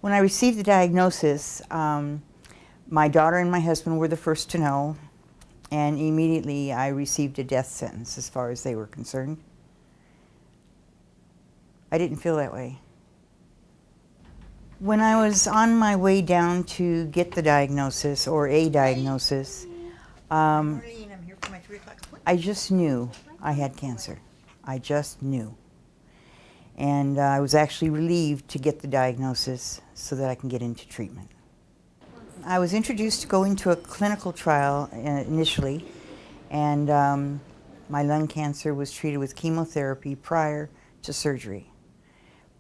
When I received the diagnosis, my daughter and my husband were the first to know, and immediately I received a death sentence as far as they were concerned. I didn't feel that way. When I was on my way down to get the diagnosis, or a diagnosis, Marlene, I'm here for my 3 o'clock appointment. I just knew I had cancer. I just knew. And I was actually relieved to get the diagnosis so that I can get into treatment. I was introduced to go into a clinical trial initially, and my lung cancer was treated with chemotherapy prior to surgery.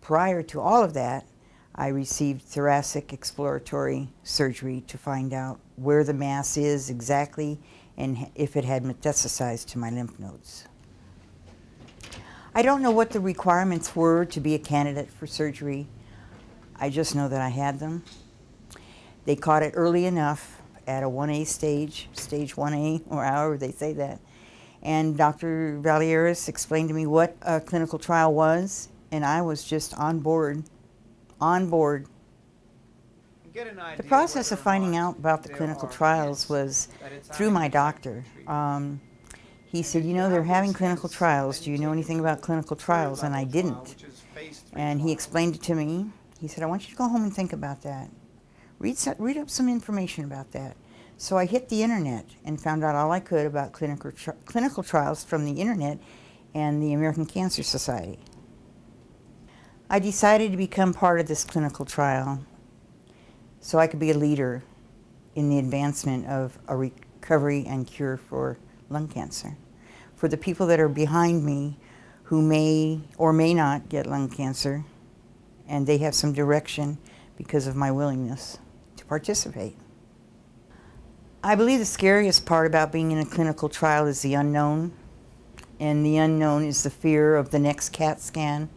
Prior to all of that, I received thoracic exploratory surgery to find out where the mass is exactly and if it had metastasized to my lymph nodes. I don't know what the requirements were to be a candidate for surgery. I just know that I had them. They caught it early enough at a 1A stage, stage 1A, or however they say that. And Dr. Valieras explained to me what a clinical trial was, and I was just on board. The process of finding out about the clinical trials was through my doctor. He said, you know, they're having clinical trials. Do you know anything about clinical trials? And I didn't. And he explained it to me. He said, I want you to go home and think about that. Read up some information about that. So I hit the internet and found out all I could about clinical trials from the internet and the American Cancer Society. I decided to become part of this clinical trial so I could be a leader in the advancement of a recovery and cure for lung cancer. For the people that are behind me who may or may not get lung cancer, and they have some direction because of my willingness to participate. I believe the scariest part about being in a clinical trial is the unknown, and the unknown is the fear of the next CAT scan.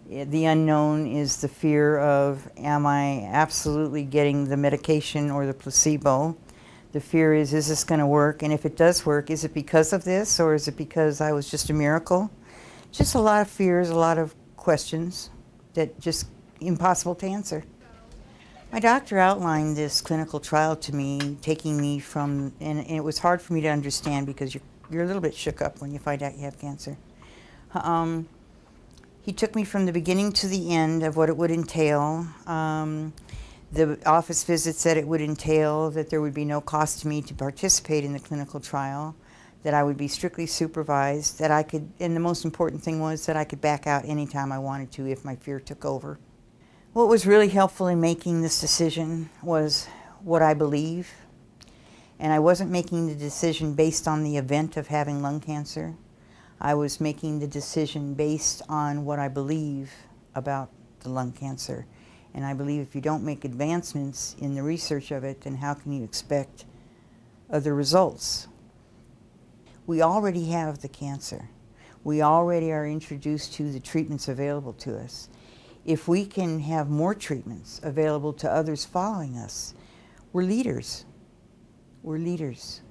The unknown is the fear of, am I absolutely getting the medication or the placebo? The fear is this going to work? And if it does work, is it because of this, or is it because I was just a miracle? Just a lot of fears, a lot of questions that just impossible to answer. My doctor outlined this clinical trial to me, taking me from, and it was hard for me to understand because you're a little bit shook up when you find out you have cancer. He took me from the beginning to the end of what it would entail. The office visit said it would entail that there would be no cost to me to participate in the clinical trial, that I would be strictly supervised, that I could, and the most important thing was that I could back out anytime I wanted to if my fear took over. What was really helpful in making this decision was what I believe, and I wasn't making the decision based on the event of having lung cancer. I was making the decision based on what I believe about the lung cancer. And I believe if you don't make advancements in the research of it, then how can you expect other results? We already have the cancer. We already are introduced to the treatments available to us. If we can have more treatments available to others following us, we're leaders. We're leaders.